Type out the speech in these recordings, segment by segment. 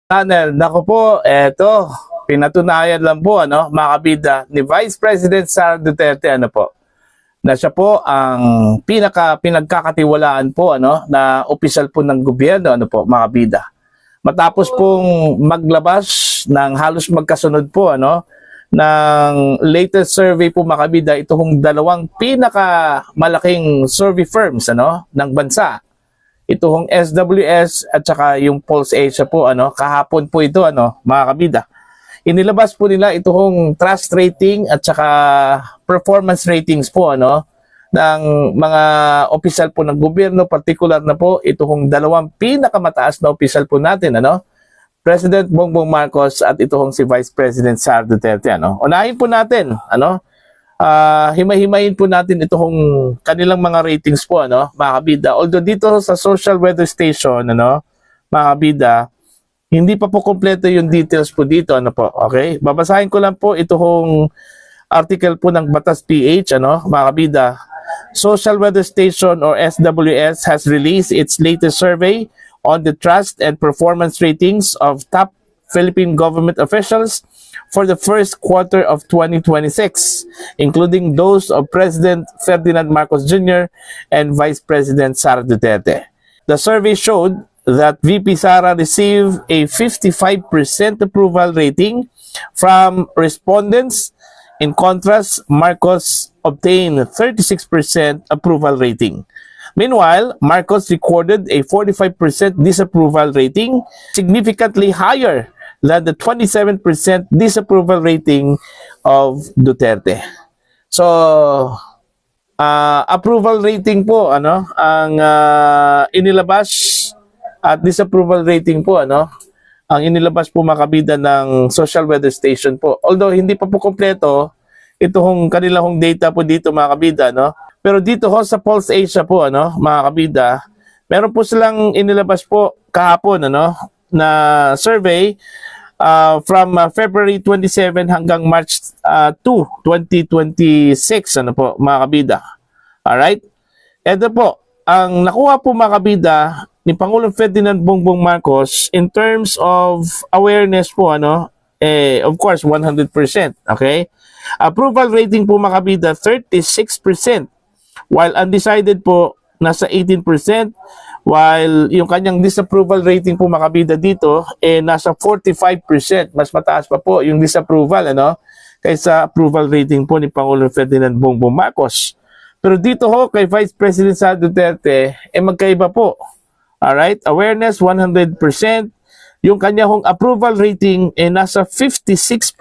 Channel, nako po, eto, pinatunayan lang po, mga kabida, ni Vice President Sara Duterte, na siya po ang pinagkakatiwalaan po, na opisyal po ng gobyerno, mga kabida. Matapos pong maglabas ng halos magkasunod po, ng latest survey po, mga kabida, itong dalawang pinakamalaking survey firms, ng bansa. Ito hong SWS at saka yung Pulse Asia po, kahapon po ito, mga kabida. Inilabas po nila ito hong trust rating at saka performance ratings po, ng mga opisyal po ng gobyerno, particular na po ito hong dalawang pinakamataas na opisyal po natin, President Bongbong Marcos at ito hong si Vice President Sara Duterte, Unahin po natin, himay-himayin po natin itong kanilang mga ratings po, mga kabida. Although dito sa social weather station, mga kabida, hindi pa po kompleto yung details po dito, okay? Babasahin ko lang po itong article po ng Batas PH, mga kabida. Social Weather Station or SWS has released its latest survey on the trust and performance ratings of top Philippine government officials for the first quarter of 2026, including those of President Ferdinand Marcos Jr. and Vice President Sara Duterte. The survey showed that VP Sara received a 55% approval rating from respondents. In contrast, Marcos obtained 36% approval rating. Meanwhile, Marcos recorded a 45% disapproval rating, significantly higher than the 27% disapproval rating of Duterte. So, approval rating po, ang inilabas at disapproval rating po, ang inilabas po, mga kabida, ng social weather station po. Although hindi pa po kompleto itong kanilang data po dito, mga kabida, pero dito ho sa Pulse Asia po, mga kabida, meron po silang inilabas po kahapon, na survey from February 27 hanggang March 2, 2026, po, mga kabida. Alright? Ito po, ang nakuha po, mga kabida, ni Pangulong Ferdinand Bongbong Marcos in terms of awareness po, of course, 100%. Okay? Approval rating po, mga kabida, 36%. While undecided po, nasa 18%. While yung kanyang disapproval rating po, mga kabida, dito, nasa 45%. Mas mataas pa po yung disapproval, kaysa approval rating po ni Pangulong Ferdinand Bongbong Marcos. Pero dito ho, kay Vice President Sara Duterte, magkaiba po. Alright? Awareness, 100%. Yung kanyang approval rating, nasa 56%.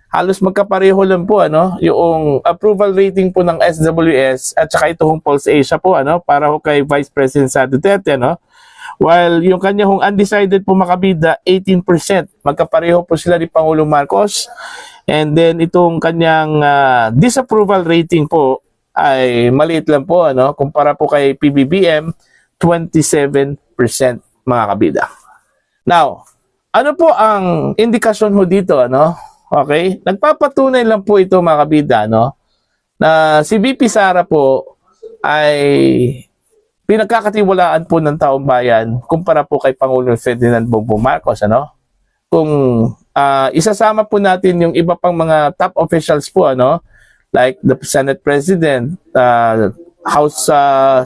Halos magkapareho lang po, yung approval rating po ng SWS at saka itong Pulse Asia po, para ho kay Vice President Sara Duterte, While yung kanyang undecided po, mga kabida, 18%. Magkapareho po sila ni Pangulong Marcos. And then itong kanyang disapproval rating po ay maliit lang po, kumpara po kay PBBM, 27%, mga kabida. Now, ano po ang indikasyon ho dito, Okay? Nagpapatunay lang po ito, mga kabida, na si VP Sara po ay pinagkakatiwalaan po ng taong bayan kumpara po kay Pangulong Ferdinand Bongbong Marcos, Kung isasama po natin yung iba pang mga top officials po, like the Senate President, House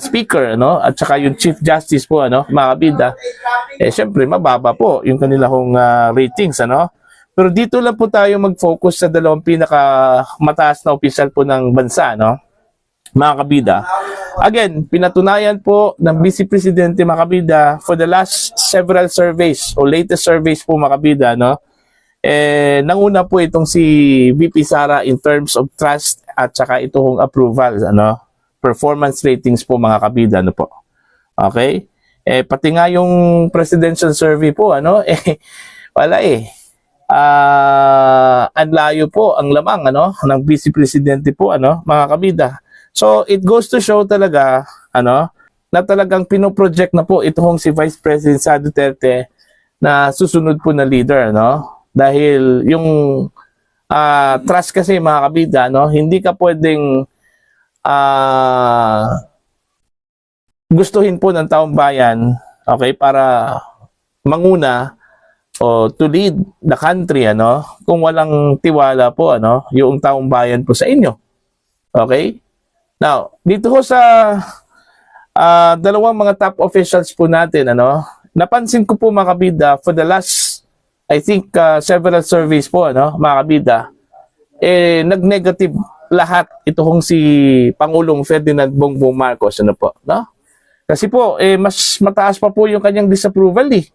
Speaker, at saka yung Chief Justice po, mga kabida, syempre mababa po yung kanilang ratings, Pero dito lang po tayo mag-focus sa dalawang pinakamataas na opisyal po ng bansa, mga kabida. Again, pinatunayan po ng Vice Presidente, mga kabida, for the last several surveys o latest surveys po, mga kabida, nanguna po itong si VP Sara in terms of trust at saka itong approval, performance ratings po, mga kabida, po. Okay? Pati nga yung presidential survey po, wala ang layo po ang lamang ng Vice Presidente po, mga kabida. So it goes to show talaga na talagang pinoproject na po itong si Vice President Sara Duterte na susunod po na leader, dahil yung trust kasi, mga kabida, hindi ka pwedeng gustuhin po ng taong bayan, okay, para manguna o to lead the country, ano, kung walang tiwala po, ano, yung taong bayan po sa inyo. Okay? Now, dito ho sa dalawang mga top officials po natin, ano, napansin ko po mga kabida, for the last, I think, several surveys po, ano, mga kabida, nag-negative lahat itong si Pangulong Ferdinand Bongbong Marcos, ano po, no? Kasi po, mas mataas pa po yung kanyang disapproval, eh.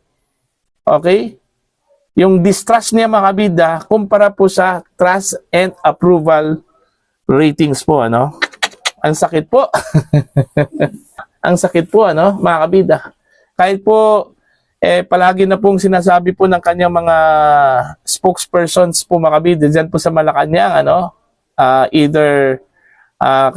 Okay? Yung distrust niya mga kabida, kumpara po sa trust and approval ratings po, ano? Ang sakit po. Ang sakit po, ano, mga kabida. Kahit po, palagi na pong sinasabi po ng kanyang mga spokespersons po mga kabida, dyan po sa Malacanang, ano, either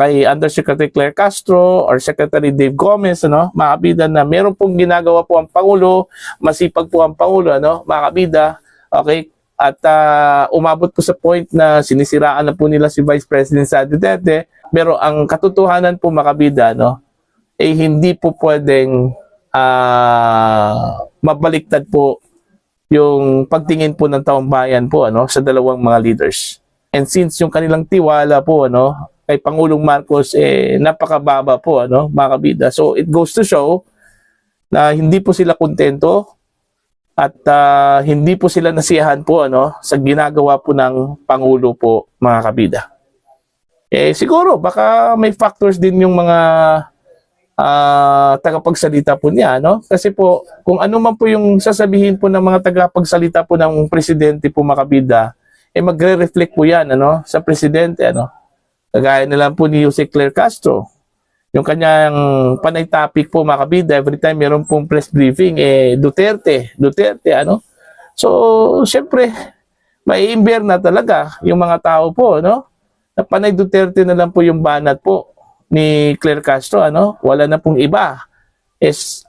kay Undersecretary Claire Castro or Secretary Dave Gomez, ano, mga kabida, na meron pong ginagawa po ang Pangulo, masipag po ang Pangulo, ano, mga kabida, okay, at umabot po sa point na sinisiraan na po nila si Vice President Sara Duterte, pero ang katotohanan po mga kabida, no, hindi po pwedeng mabaliktad po yung pagtingin po ng taong bayan po, ano, sa dalawang mga leaders. And since yung kanilang tiwala po, ano, kay Pangulong Marcos, napakababa po, ano, mga kabida. So it goes to show na hindi po sila kontento at hindi po sila nasiyahan po, ano, sa ginagawa po ng Pangulo po, mga kabida. Siguro baka may factors din yung mga tagapagsalita po niya, no? Kasi po, kung ano man po yung sasabihin po ng mga tagapagsalita po ng presidente po, mga kabida, magre-reflect po yan, ano, sa presidente, ano. Kagaya na lang po ni Jose Claire Castro. Yung kanyang panay topic po, mga kabida, every time meron pong press briefing, Duterte, ano. So, syempre, maiimber na talaga yung mga tao po, no? Na panay Duterte na lang po yung banat po ni Claire Castro, ano. Wala na pong iba.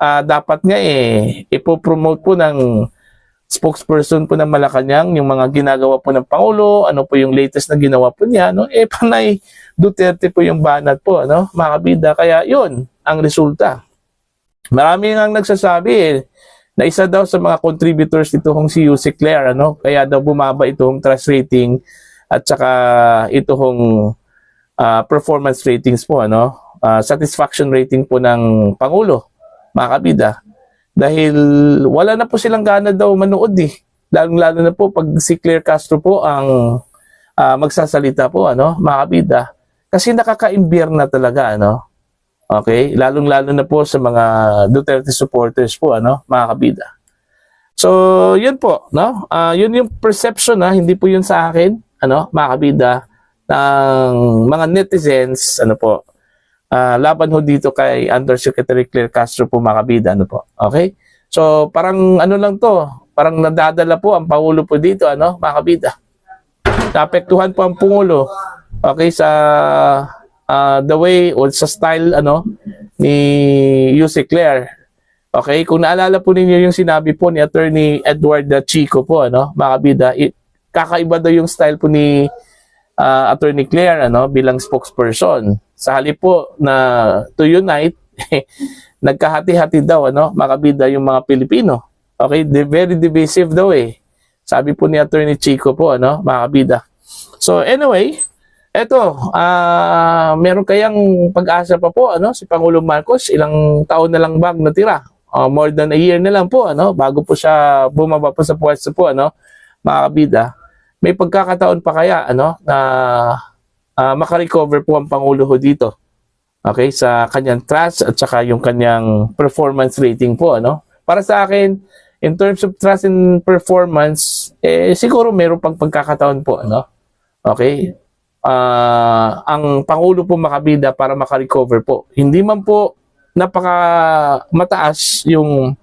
Dapat nga ipopromote po ng spokesperson po ng Malacanang yung mga ginagawa po ng Pangulo, ano po yung latest na ginawa po niya, no? Panay Duterte po yung banat po, ano, mga kabida. Kaya yun ang resulta. Marami nang nagsasabi na isa daw sa mga contributors nito kung si Jose Claire, ano, kaya daw bumaba itong trust rating at saka itong performance ratings po, ano, satisfaction rating po ng Pangulo, mga kabida. Dahil wala na po silang gana daw manood, eh. Lalo na po pag si Claire Castro po ang magsasalita po, ano, mga kabida. Kasi nakaka-imbyer na talaga, ano. Okay? Lalong-lalo na po sa mga Duterte supporters po, ano, mga kabida. So, yun po, no? Yun yung perception, hindi po yun sa akin, ano, mga kabida, ng mga netizens, ano po, laban ho dito kay Undersecretary Claire Castro po, mga kabida, ano po. Okay? So, parang ano lang to, parang nadadala po ang Pangulo po dito, ano, mga kabida. Naapektuhan po ang Pangulo, okay, sa the way o sa style, ano, ni Jose Claire. Okay? Kung naalala po ninyo yung sinabi po ni Attorney Edward Chico po, ano, mga kabida, kakaiba daw yung style po ni Attorney Claire, ano, bilang spokesperson. Sa halip po na to unite, nagkahati-hati daw, ano, mga kabida, yung mga Pilipino. Okay, very divisive daw, sabi po ni Attorney Chico po, ano, mga kabida. So anyway, eto, meron kayang pag-asa pa po, ano, si Pangulong Marcos, ilang taon na lang ba natira? More than a year na lang po, ano, bago po siya bumaba po sa pwesto po, ano, mga kabida. May pagkakataon pa kaya, ano, na makarecover po ang Pangulo ho dito. Okay, sa kanyang trust at saka yung kanyang performance rating po, ano. Para sa akin, in terms of trust and performance, siguro meron pang pagkakataon po, ano. Okay? Ang Pangulo po, makabida, para makarecover po. Hindi man po napaka mataas yung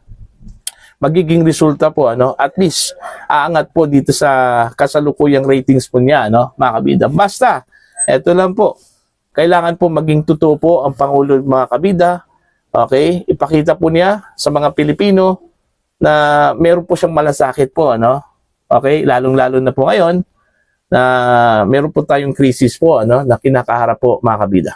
magiging resulta po, ano, at least aangat po dito sa kasalukuyang ratings po niya, ano, mga kabida. Basta, eto lang po, kailangan po maging totoo po ang Pangulo, mga kabida. Okay? Ipakita po niya sa mga Pilipino na meron po siyang malasakit po, ano. Okay? Lalong-lalo na po ngayon na meron po tayong krisis po, ano, na kinakaharap po, mga kabida.